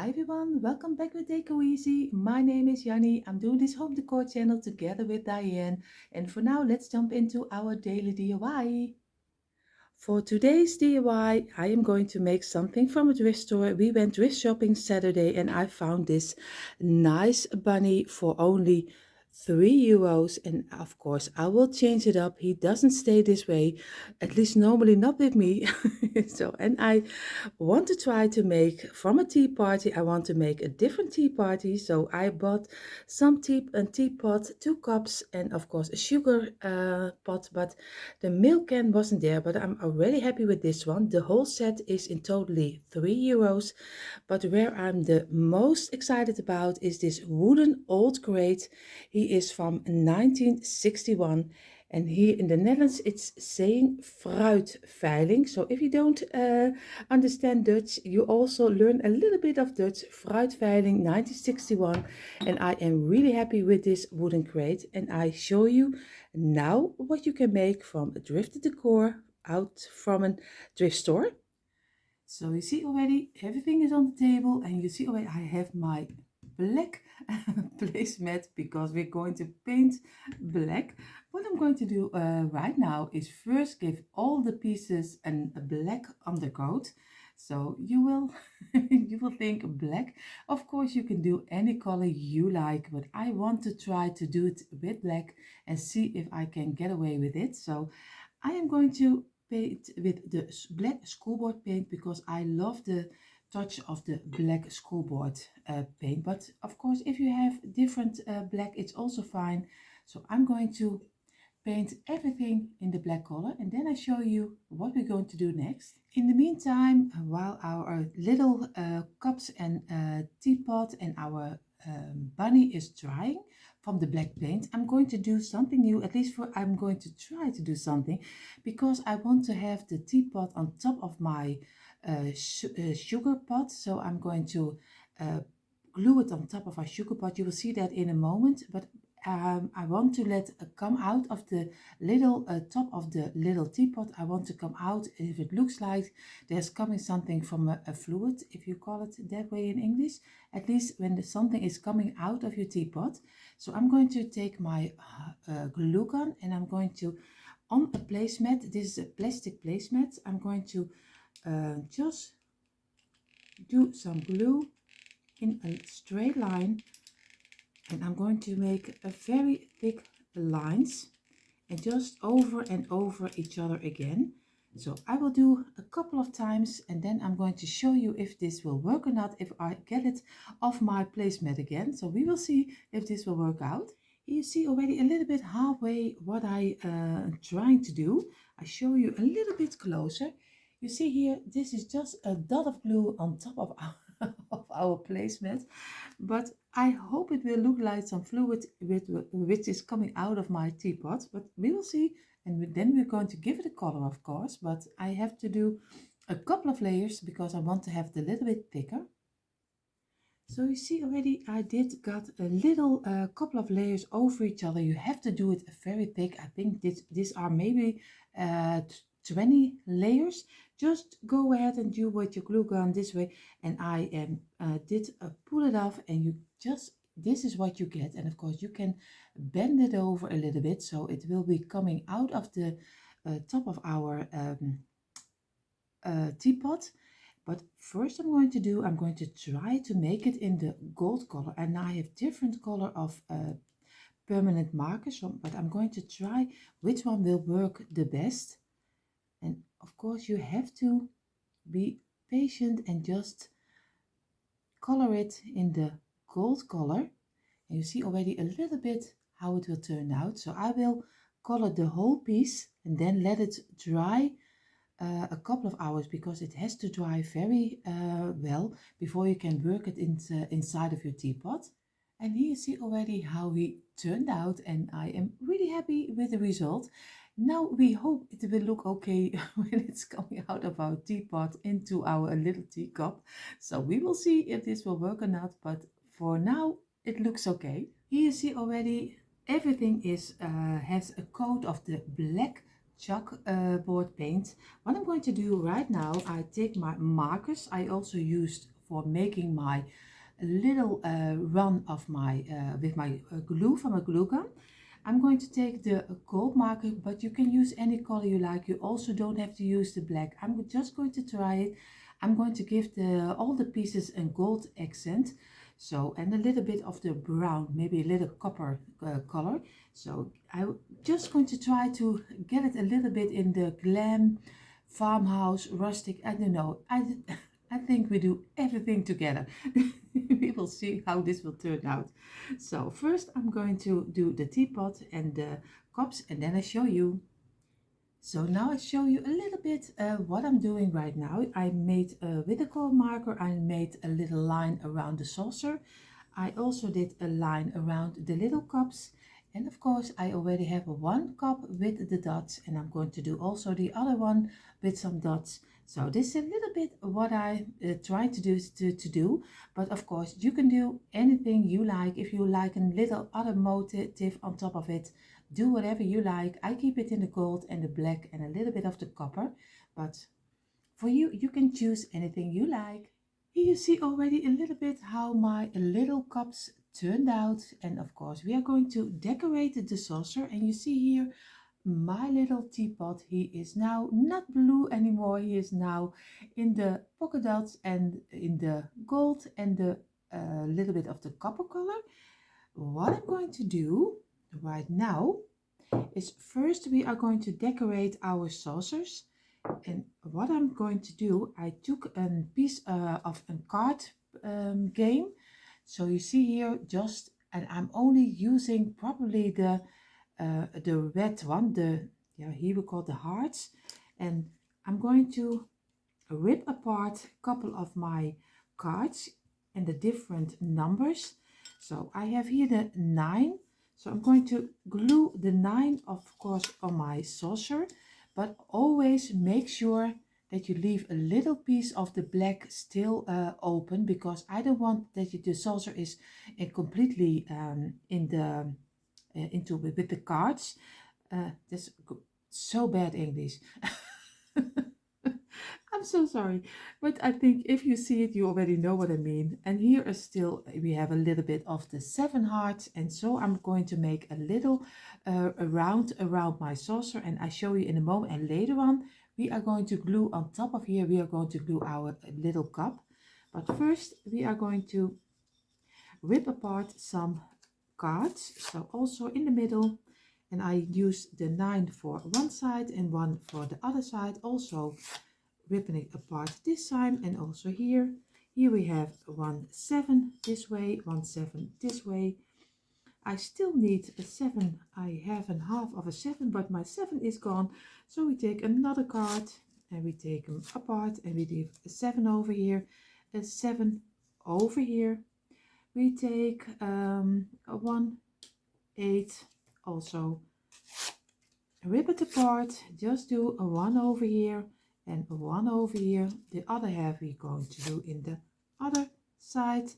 Hi everyone, welcome back with Decoeasy. My name is Yanni. I'm doing this home decor channel together with Dyanne. And for now, let's jump into our daily DIY. For today's DIY, I am going to make something from a thrift store. We went thrift shopping Saturday and I found this nice bunny for only €3. And of course, I will change it up. He doesn't stay this way, at least normally not with me. And I want to try to make from a tea party. I want to make a different tea party. So I bought some teapot, 2 cups, and of course a sugar pot. But the milk can wasn't there. But I'm already happy with this one. The whole set is in totally €3. But where I'm the most excited about is this wooden old crate. He is from 1961. And here in the Netherlands, it's saying fruitveiling. So if you don't understand Dutch, you also learn a little bit of Dutch. Fruitveiling 1961. And I am really happy with this wooden crate. And I show you now what you can make from a thrifted decor out from a thrift store. So you see already everything is on the table, and you see already I have my black placemat because we're going to paint black. What I'm going to do right now is first give all the pieces a black undercoat. So you will you will think black. Of course you can do any color you like, but I want to try to do it with black and see if I can get away with it. So I am going to paint with the black schoolboard paint because I love the touch of the black schoolboard paint. But of course, if you have different black, it's also fine. So I'm going to paint everything in the black color, and then I show you what we're going to do next. In the meantime, while our little cups and teapot and our bunny is drying from the black paint, I'm going to do something new. At least I'm going to try to do something, because I want to have the teapot on top of my sugar pot. So I'm going to glue it on top of our sugar pot. You will see that in a moment, but I want to let come out of the little top of the little teapot. I want to come out if it looks like there's coming something from a fluid, if you call it that way in English, at least when something is coming out of your teapot. So I'm going to take my glue gun, and I'm going to, on a placemat, this is a plastic placemat, I'm going to just do some glue in a straight line, and I'm going to make a very thick lines and just over and over each other again. So I will do a couple of times, and then I'm going to show you if this will work or not, if I get it off my placemat again. So we will see if this will work out. You see already a little bit halfway what I am trying to do. I show you a little bit closer. You see here, this is just a dot of glue on top of of our placemat, but I hope it will look like some fluid which is coming out of my teapot, but we will see. And then we're going to give it a color, of course, but I have to do a couple of layers because I want to have it a little bit thicker. So you see already I did got a little couple of layers over each other. You have to do it very thick. I think these are maybe 20 layers. Just go ahead and do with your glue gun this way, and I did pull it off, and you just, this is what you get. And of course you can bend it over a little bit so it will be coming out of the top of our teapot. But first I'm going to try to make it in the gold color, and I have different color of permanent markers, but I'm going to try which one will work the best. And of course you have to be patient and just color it in the gold color. And you see already a little bit how it will turn out. So I will color the whole piece and then let it dry a couple of hours, because it has to dry very well before you can work it inside of your teapot. And here you see already how he turned out, and I am really happy with the result. Now we hope it will look okay when it's coming out of our teapot into our little teacup. So we will see if this will work or not, but for now it looks okay. Here you see already everything is has a coat of the black chalkboard paint. What I'm going to do right now, I take my markers. I also used for making my little run of my with my glue from a glue gun. I'm going to take the gold marker, but you can use any color you like. You also don't have to use the black. I'm just going to try it. I'm going to give all the pieces a gold accent. So, and a little bit of the brown, maybe a little copper color. So I'm just going to try to get it a little bit in the glam, farmhouse, rustic. I don't know. I think we do everything together. We will see how this will turn out. So first I'm going to do the teapot and the cups, and then I show you. So now I show you a little bit what I'm doing right now. I made with a gold marker, I made a little line around the saucer. I also did a line around the little cups. And of course I already have one cup with the dots, and I'm going to do also the other one with some dots. So this is a little bit what I try to do, but of course you can do anything you like. If you like a little other motif on top of it, do whatever you like. I keep it in the gold and the black and a little bit of the copper, but for you, you can choose anything you like. Here you see already a little bit how my little cups turned out, and of course we are going to decorate the saucer. And you see here my little teapot, he is now not blue anymore, he is now in the polka dots and in the gold and the little bit of the copper color. What I'm going to do right now is first we are going to decorate our saucers. And what I'm going to do, I took a piece of a card game. So you see here just, and I'm only using probably the red one, here we call the hearts. And I'm going to rip apart a couple of my cards and the different numbers. So I have here the 9. So I'm going to glue the 9, of course, on my saucer, but always make sure that you leave a little piece of the black still open, because I don't want that the saucer is completely in the into with the cards. That's so bad English. I'm so sorry, but I think if you see it, you already know what I mean. And here is still, we have a little bit of the 7 hearts, and so I'm going to make a little around my saucer, and I show you in a moment. And later on, we are going to glue on top of here, we are going to glue our little cup. But first, we are going to rip apart some cards. So also in the middle, and I use the 9 for one side and 1 for the other side. Also ripping it apart this time, and also here we have 1 7 this way, 1 7 this way. I still need a 7. I have a half of a 7, but my 7 is gone. So we take another card and we take them apart, and we leave a 7 over here, a 7 over here. We take a 1 8, also rip it apart, just do a 1 over here and a 1 over here. The other half we're going to do in the other side.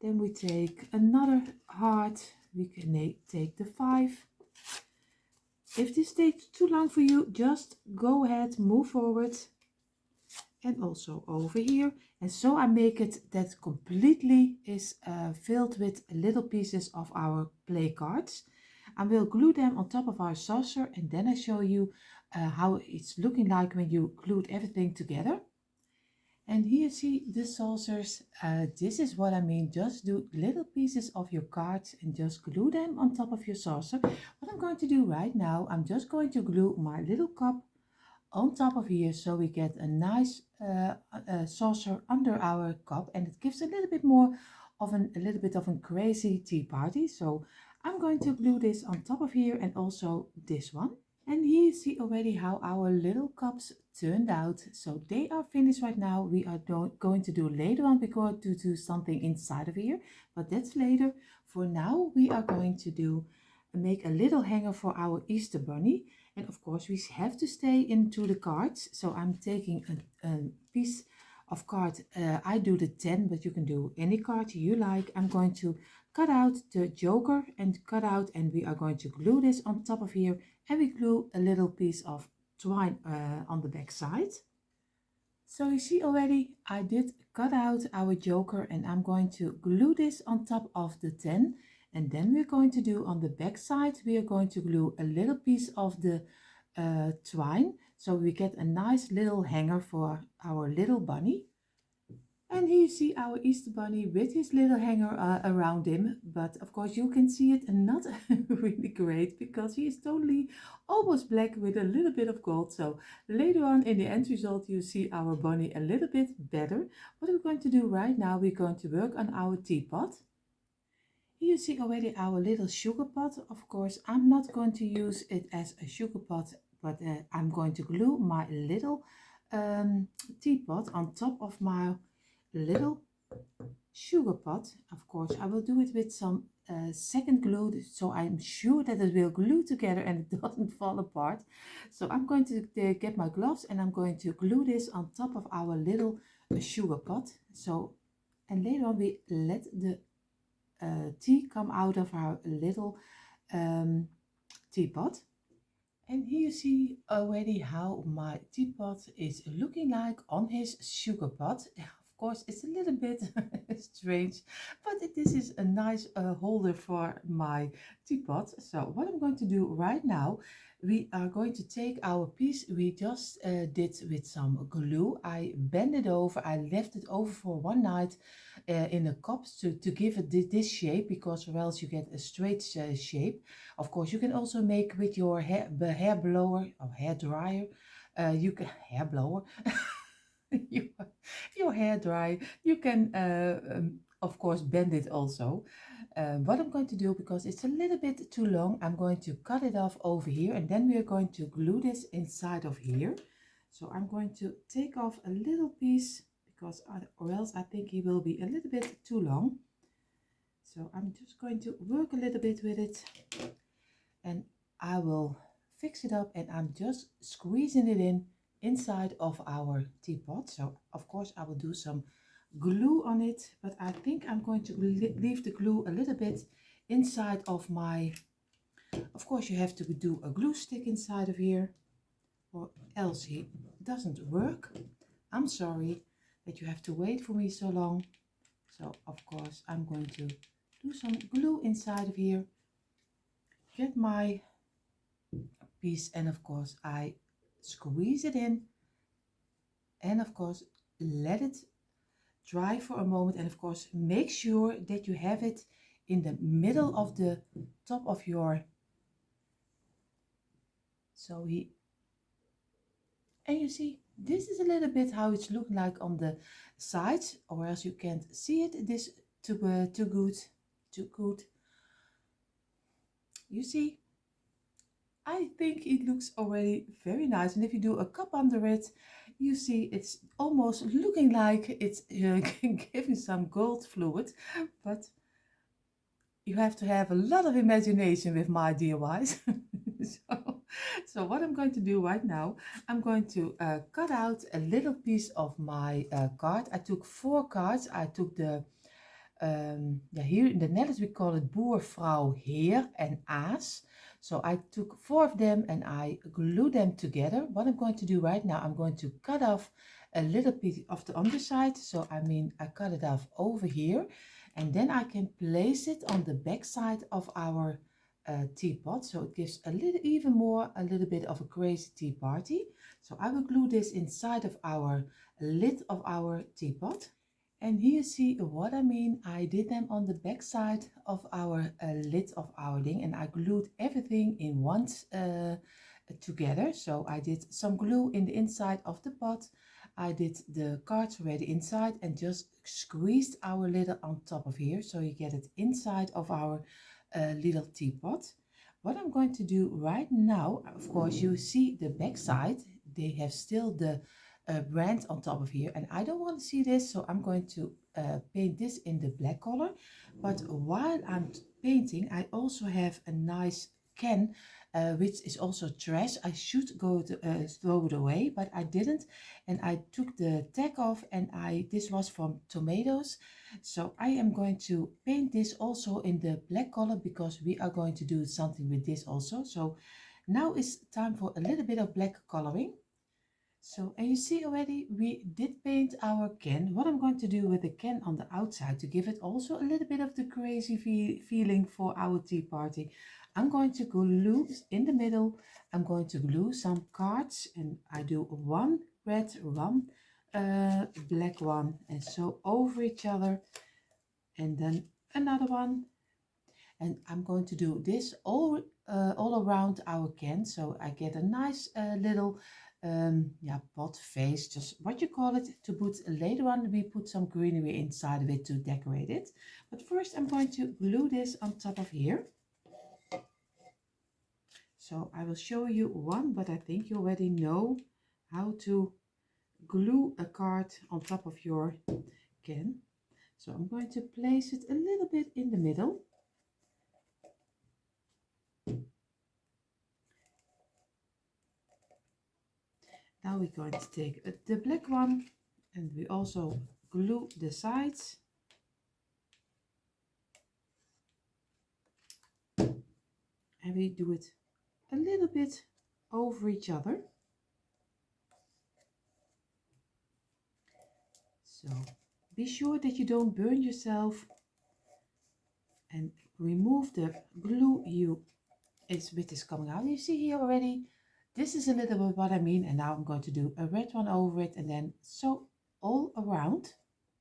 Then we take another heart, we can take the 5. If this takes too long for you, just go ahead, move forward. And also over here. And so I make it that completely is filled with little pieces of our play cards. I will glue them on top of our saucer, and then I show you how it's looking like when you glued everything together. And here you see the saucers. This is what I mean. Just do little pieces of your cards and just glue them on top of your saucer. What I'm going to do right now, I'm just going to glue my little cup on top of here, so we get a nice saucer under our cup, and it gives a little bit more of a little bit of a crazy tea party. So I'm going to glue this on top of here, and also this one. And here you see already how our little cups turned out. So they are finished right now. We are going to do later on, we're going to do something inside of here, but that's later. For now, we are going to make a little hanger for our Easter bunny. And of course we have to stay into the cards. So I'm taking a piece of card. I do the 10, but you can do any card you like. I'm going to cut out the joker and we are going to glue this on top of here. And we glue a little piece of twine on the back side. So you see already, I did cut out our joker and I'm going to glue this on top of the 10. And then we're going to do on the back side, we are going to glue a little piece of the twine. So we get a nice little hanger for our little bunny. And here you see our Easter bunny with his little hanger around him. But of course you can see it and not really great because he is totally almost black with a little bit of gold. So later on in the end result you see our bunny a little bit better. What we're going to do right now, we're going to work on our teapot. Here you see already our little sugar pot. Of course I'm not going to use it as a sugar pot, but I'm going to glue my little teapot on top of my little sugar pot. Of course I will do it with some second glue, so I'm sure that it will glue together and it doesn't fall apart. So I'm going to get my gloves and I'm going to glue this on top of our little sugar pot. So, and later on we let the tea come out of our little teapot. And here you see already how my teapot is looking like on his sugar pot. Of course, it's a little bit strange, but this is a nice holder for my teapot. So what I'm going to do right now, we are going to take our piece we just did with some glue. I bent it over, I left it over for one night in a cup to give it this shape, because or else you get a straight shape. Of course, you can also make with your hair blower or hair dryer. You can hair blower. Your hair dry. You can of course bend it also. What I'm going to do, because it's a little bit too long, I'm going to cut it off over here and then we are going to glue this inside of here. So I'm going to take off a little piece because or else I think he will be a little bit too long. So I'm just going to work a little bit with it and I will fix it up, and I'm just squeezing it in inside of our teapot. So of course I will do some glue on it, but I think I'm going to leave the glue a little bit inside of my, of course you have to do a glue stick inside of here or else it doesn't work. I'm sorry that you have to wait for me so long. So of course I'm going to do some glue inside of here, get my piece, and of course I squeeze it in and of course let it dry for a moment, and of course make sure that you have it in the middle of the top of your, and you see this is a little bit how it's looking like on the sides, or else you can't see it this too good. You see, I think it looks already very nice, and if you do a cup under it, you see it's almost looking like it's giving some gold fluid, but you have to have a lot of imagination with my DIYs. So what I'm going to do right now, I'm going to cut out a little piece of my card. I took 4 cards. I took the here in the Netherlands we call it boer, vrouw, heer and aas. So I took 4 of them and I glued them together. What I'm going to do right now, I'm going to cut off a little piece of the underside. So I mean I cut it off over here, and then I can place it on the back side of our teapot, so it gives a little bit of a crazy tea party. So I will glue this inside of our lid of our teapot. And here you see what I mean. I did them on the back side of our lid of our thing, and I glued everything in once together. So I did some glue in the inside of the pot. I did the cards already inside and just squeezed our lid on top of here, so you get it inside of our little teapot. What I'm going to do right now, of course you see the back side, they have still the brand on top of here, and I don't want to see this, so I'm going to paint this in the black color. But while I'm painting, I also have a nice can which is also trash. I should go to throw it away, but I didn't, and I took the tag off, and this was from tomatoes. So I am going to paint this also in the black color, because we are going to do something with this also. So now it's time for a little bit of black coloring. So, and you see already we did paint our can. What I'm going to do with the can on the outside to give it also a little bit of the crazy feeling for our tea party, I'm going to glue in the middle. I'm going to glue some cards, and I do one red, one black one, and so over each other, and then another one. And I'm going to do this all around our can, so I get a nice little yeah, pot vase, just what you call it, to put later on. We put some greenery inside of it to decorate it, but first I'm going to glue this on top of here. So I will show you one, but I think you already know how to glue a card on top of your can. So I'm going to place it a little bit in the middle. Now we're going to take the black one, and we also glue the sides. And we do it a little bit over each other. So be sure that you don't burn yourself, and remove the glue bit is coming out. You see here already, this is a little bit what I mean. And now I'm going to do a red one over it, and then so all around.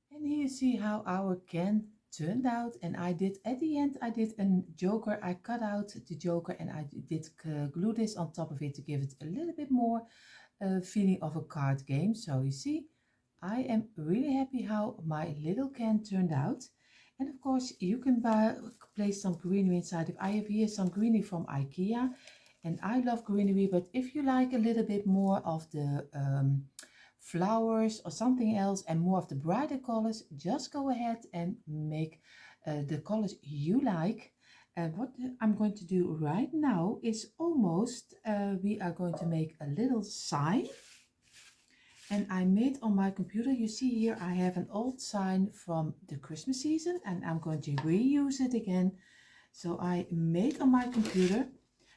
And here you see how our can turned out. And I did at the end, I did a joker. I cut out the joker, and I did glue this on top of it to give it a little bit more feeling of a card game. So you see, I am really happy how my little can turned out. And of course you can place some greenery inside. If I have here some greenery from IKEA, and I love greenery, but if you like a little bit more of the flowers or something else and more of the brighter colors, just go ahead and make the colors you like. And what I'm going to do right now is we are going to make a little sign. And I made on my computer, you see here, I have an old sign from the Christmas season, and I'm going to reuse it again. So I made on my computer.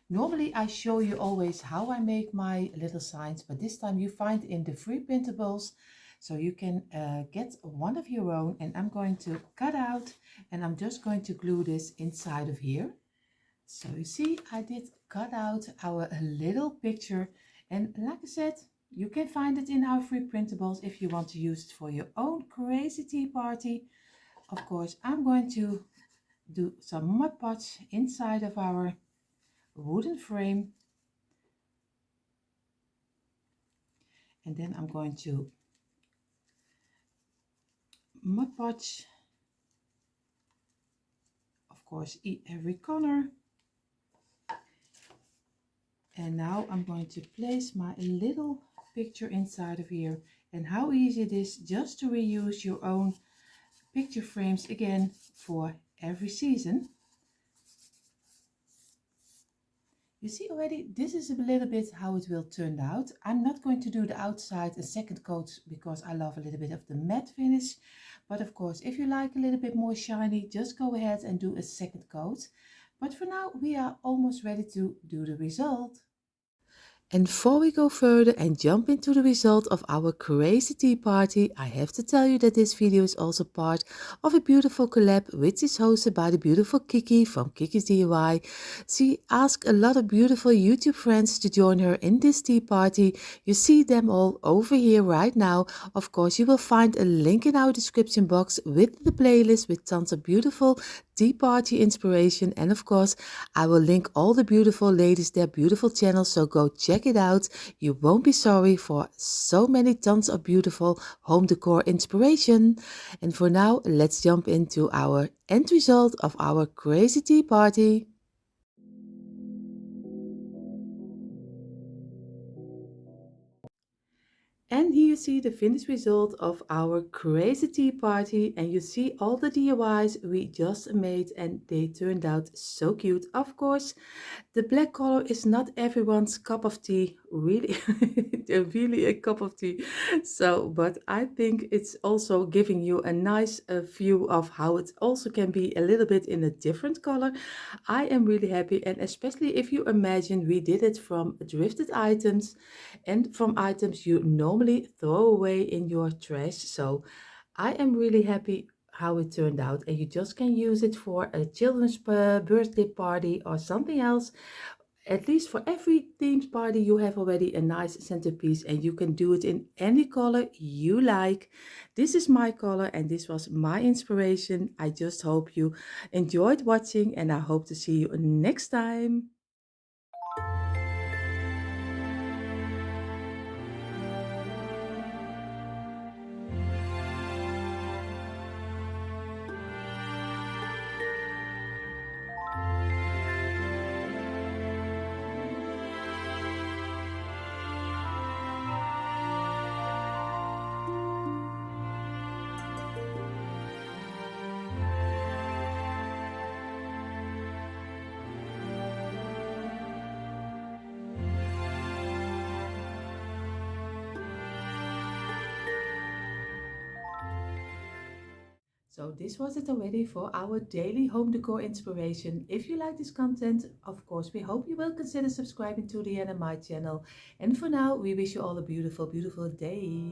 Normally I show you always how I make my little signs, but this time you find in the free printables, so you can get one of your own. And I'm going to cut out, and I'm just going to glue this inside of here. So you see, I did cut out our little picture, and like I said, you can find it in our free printables if you want to use it for your own crazy tea party. Of course, I'm going to do some mud pots inside of our wooden frame, and then I'm going to mud pots, of course, every corner. And now I'm going to place my little picture inside of here. And how easy it is just to reuse your own picture frames again for every season. You see already, this is a little bit how it will turn out. I'm not going to do the outside a second coat because I love a little bit of the matte finish. But of course, if you like a little bit more shiny, just go ahead and do a second coat. But for now, we are almost ready to do the result. And before we go further and jump into the result of our crazy tea party, I have to tell you that this video is also part of a beautiful collab which is hosted by the beautiful Kiki from Kiki's DIY. She asked a lot of beautiful YouTube friends to join her in this tea party. You see them all over here right now. Of course, you will find a link in our description box with the playlist with tons of beautiful tea party inspiration. And of course, I will link all the beautiful ladies, their beautiful channels, so go check it out. You won't be sorry for so many tons of beautiful home decor inspiration. And for now, let's jump into our end result of our crazy tea party. And here you see the finished result of our crazy tea party, and you see all the DIYs we just made, and they turned out so cute. Of course, the black color is not everyone's cup of tea, really really a cup of tea. So but I think it's also giving you a nice view of how it also can be a little bit in a different color. I am really happy, and especially if you imagine we did it from thrifted items and from items you normally throw away in your trash. So I am really happy how it turned out, and you just can use it for a children's birthday party or something else. At least for every themed party, you have already a nice centerpiece, and you can do it in any color you like. This is my color, and this was my inspiration. I just hope you enjoyed watching, and I hope to see you next time. So this was it already for our daily home decor inspiration. If you like this content, of course, we hope you will consider subscribing to the Dyanne and I channel. And for now, we wish you all a beautiful, beautiful day.